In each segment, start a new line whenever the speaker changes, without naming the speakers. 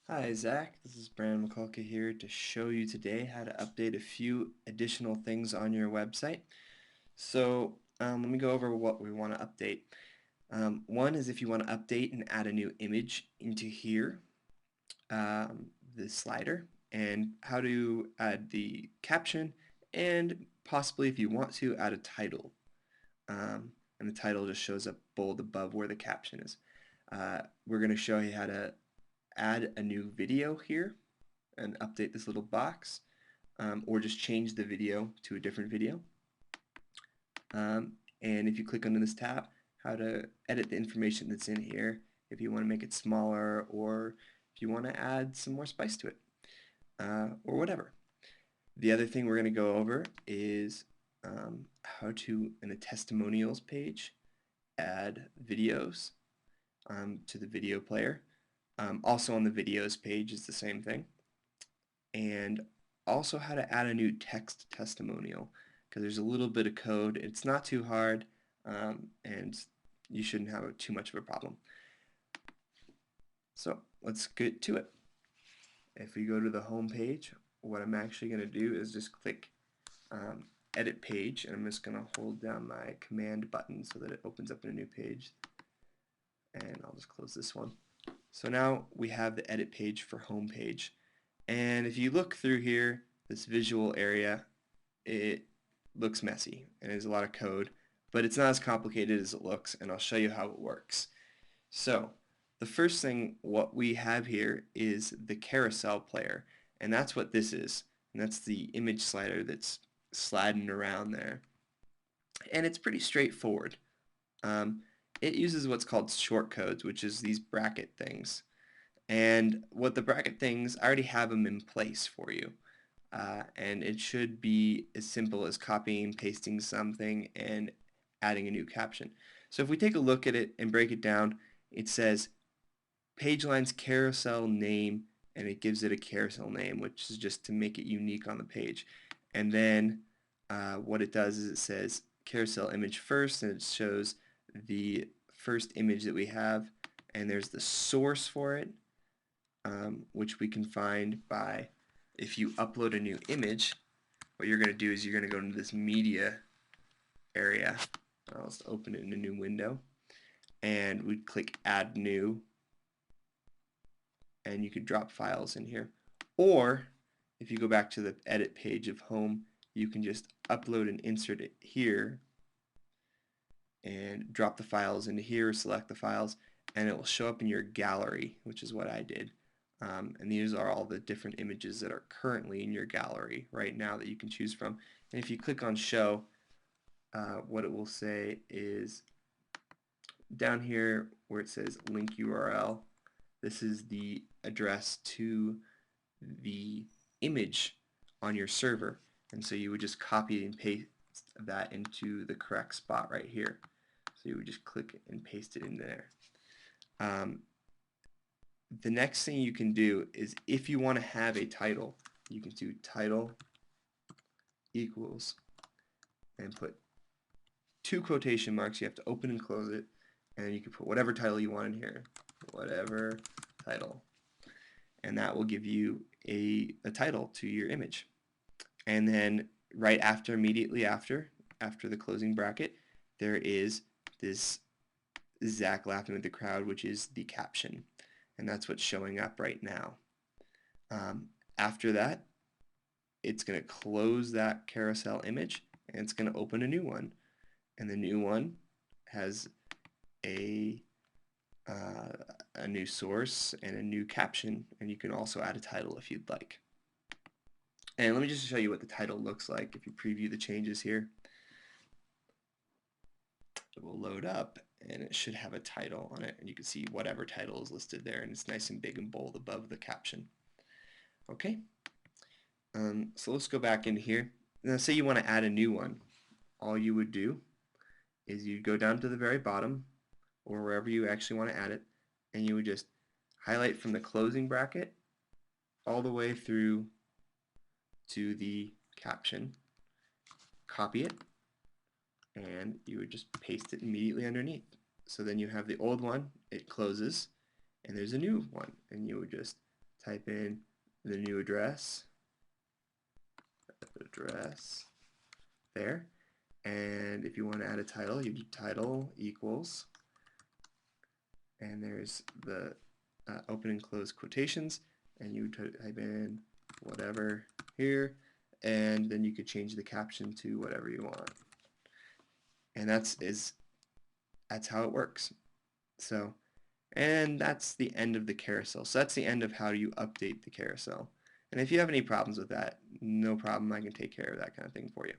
Hi Zach, this is Brandon McCulkey here to show you today how to update a few additional things on your website. Let me go over what we want to update. One is if you want to update and add a new image into here, the slider, and how to add the caption, and possibly if you want to add a title. And the title just shows up bold above where the caption is. We're going to show you how to add a new video here and update this little box, or just change the video to a different video. And if you click under this tab, how to edit the information that's in here, if you want to make it smaller, or if you want to add some more spice to it, or whatever. The other thing we're going to go over is how to, in a testimonials page, add videos to the video player. Also on the videos page is the same thing. And also how to add a new text testimonial, because there's a little bit of code. It's not too hard, and you shouldn't have too much of a problem. So let's get to it. If we go to the home page, what I'm actually going to do is just click edit page, and I'm just going to hold down my command button so that it opens up in a new page, and I'll just close this one. So now we have the edit page for home page. And if you look through here, this visual area, it looks messy and there's a lot of code, but it's not as complicated as it looks, and I'll show you how it works. So the first thing what we have here is the carousel player, and that's what this is. And that's the image slider that's sliding around there. And it's pretty straightforward. Um, it uses what's called shortcodes, which is these bracket things. And what the bracket things, I already have them in place for you. And it should be as simple as copying and pasting something and adding a new caption. So if we take a look at it and break it down, it says page lines carousel name, and it gives it a carousel name, which is just to make it unique on the page. And then what it does is it says carousel image first, and it shows the first image that we have, and there's the source for it, which we can find by, if you upload a new image, what you're going to do is you're going to go into this media area. I'll just open it in a new window, and we click add new, and you could drop files in here. Or if you go back to the edit page of home, you can just upload and insert it here and drop the files into here, select the files, and it will show up in your gallery, which is what I did. And these are all the different images that are currently in your gallery right now that you can choose from. And if you click on show, what it will say is down here where it says link URL, this is the address to the image on your server. And so you would just copy and paste that into the correct spot right here. So you would just click and paste it in there. The next thing you can do is, if you want to have a title, you can do title equals and put 2 quotation marks. You have to open and close it, and you can put whatever title you want in here, whatever title, and that will give you a title to your image. And then right after, immediately after the closing bracket, there is this Zach laughing with the crowd, which is the caption, and that's what's showing up right now. After that, it's going to close that carousel image, and it's going to open a new one, and the new one has a new source and a new caption, and you can also add a title if you'd like. And let me just show you what the title looks like. If you preview the changes here, it will load up, and it should have a title on it, and you can see whatever title is listed there, and it's nice and big and bold above the caption. Okay, so let's go back in here. Now say you want to add a new one. All you would do is you'd go down to the very bottom, or wherever you actually want to add it, and you would just highlight from the closing bracket all the way through to the caption, copy it, and you would just paste it immediately underneath. So then you have the old one, it closes, and there's a new one, and you would just type in the new address there, and if you want to add a title, you do title equals, and there's the open and close quotations, and you type in whatever here, and then you could change the caption to whatever you want. And that's how it works. So, and that's the end of the carousel. So that's the end of how you update the carousel. And if you have any problems with that, no problem, I can take care of that kind of thing for you.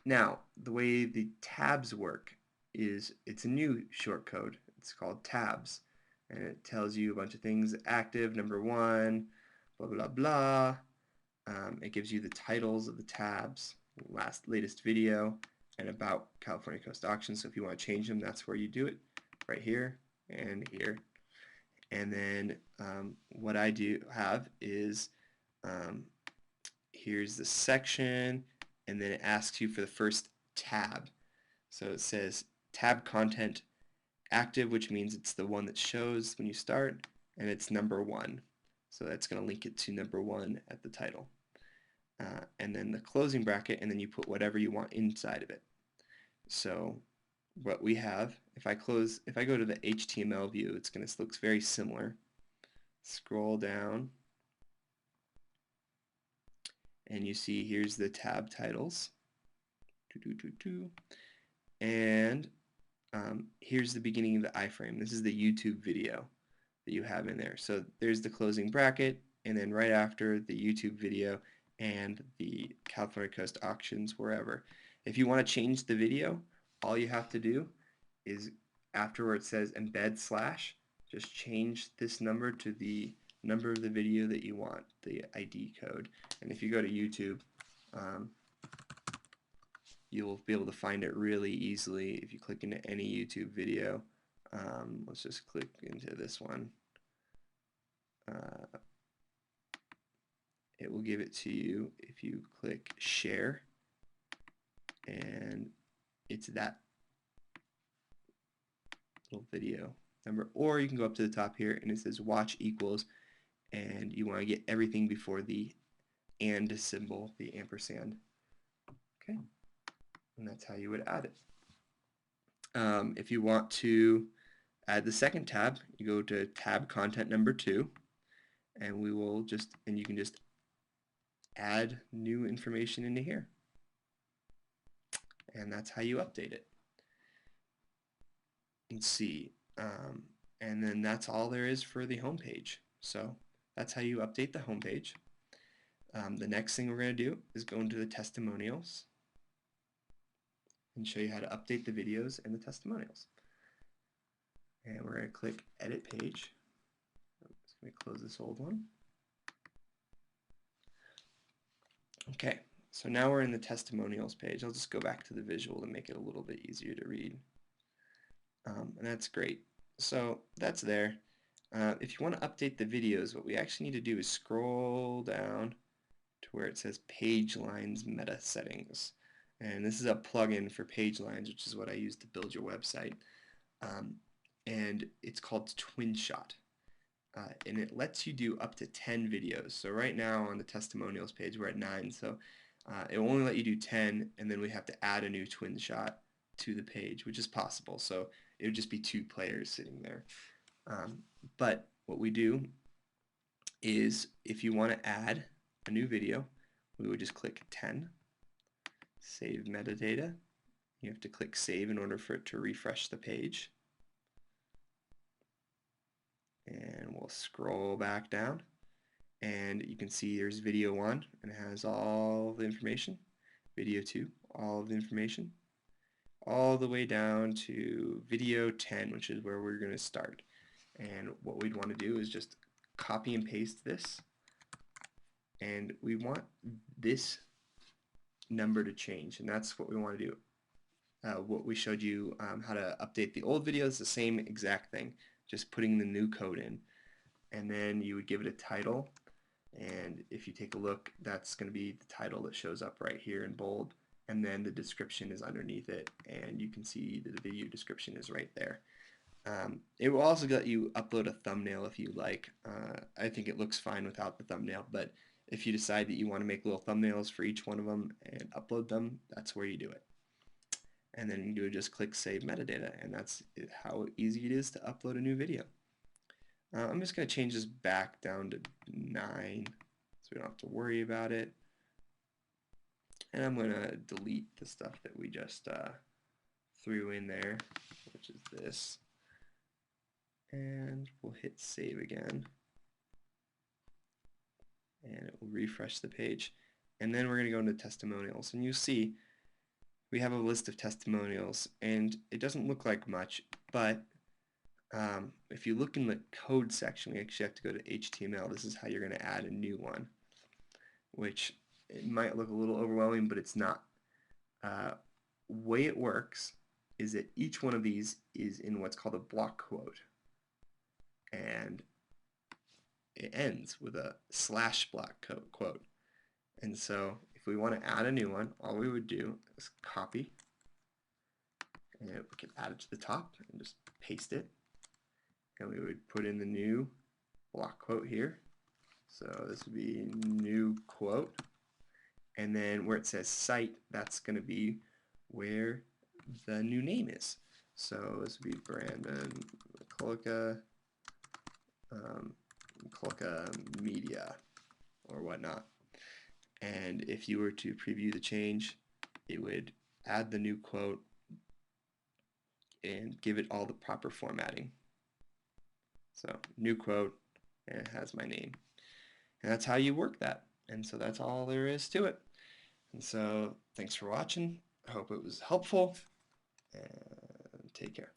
Now, the way the tabs work is it's a new shortcode. It's called tabs, and it tells you a bunch of things: active, number 1, blah blah blah. It gives you the titles of the tabs, latest video, and about California Coast Auction. So if you want to change them, that's where you do it, right here and here. And then what I have is here's the section, and then it asks you for the first tab. So it says tab content active, which means it's the one that shows when you start, and it's number 1. So that's going to link it to number 1 at the title. And then the closing bracket, and then you put whatever you want inside of it. So what we have, if I go to the HTML view, looks very similar. Scroll down, and you see here's the tab titles. And here's the beginning of the iframe. This is the YouTube video that you have in there. So there's the closing bracket, and then right after the YouTube video and the California Coast Auctions wherever. If you want to change the video, all you have to do is after where it says embed slash, just change this number to the number of the video that you want, the ID code. And if you go to YouTube, you'll be able to find it really easily if you click into any YouTube video. Let's just click into this one. It will give it to you if you click share, and it's that little video number. Or you can go up to the top here and it says watch equals, and you want to get everything before the and symbol, the ampersand. Okay, and that's how you would add it. If you want to add the second tab, you go to tab content number 2, and you can just add new information into here. And that's how you update it. Let's see. And then that's all there is for the home page. So that's how you update the home page. The next thing we're going to do is go into the testimonials and show you how to update the videos and the testimonials. And we're going to click edit page. Let me close this old one. Okay, so now we're in the testimonials page. I'll just go back to the visual to make it a little bit easier to read. And that's great. So that's there. If you want to update the videos, what we actually need to do is scroll down to where it says page lines meta settings. And this is a plugin for page lines, which is what I use to build your website. And it's called TwinShot. And it lets you do up to 10 videos. So right now on the testimonials page we're at 9, so it will only let you do 10, and then we have to add a new twin shot to the page, which is possible. So it would just be 2 players sitting there. But what we do is if you want to add a new video, we would just click 10, save metadata. You have to click save in order for it to refresh the page. And we'll scroll back down, and you can see there's video 1, and it has all the information. Video 2, all of the information, all the way down to video 10, which is where we're going to start. And what we'd want to do is just copy and paste this, and we want this number to change, and that's what we want to do. What we showed you how to update the old video is the same exact thing, just putting the new code in. And then you would give it a title, and if you take a look, that's going to be the title that shows up right here in bold, and then the description is underneath it, and you can see that the video description is right there. It will also let you upload a thumbnail if you like. I think it looks fine without the thumbnail, but if you decide that you want to make little thumbnails for each one of them and upload them, that's where you do it. And then you would just click Save Metadata, and that's how easy it is to upload a new video. I'm just going to change this back down to 9 so we don't have to worry about it. And I'm going to delete the stuff that we just threw in there, which is this. And we'll hit save again. And it will refresh the page. And then we're going to go into testimonials. And you see we have a list of testimonials, and it doesn't look like much, but if you look in the code section, we actually have to go to HTML. This is how you're going to add a new one, which it might look a little overwhelming, but it's not. Way it works is that each one of these is in what's called a block quote, and it ends with a slash block quote. And so if we want to add a new one, all we would do is copy, and we can add it to the top and just paste it, and we would put in the new block quote here. So this would be new quote, and then where it says site, that's going to be where the new name is. So this would be Brandon McCullough, Media or whatnot. And if you were to preview the change, it would add the new quote and give it all the proper formatting. So new quote, and it has my name. And that's how you work that. And so that's all there is to it. And so thanks for watching. I hope it was helpful, and take care.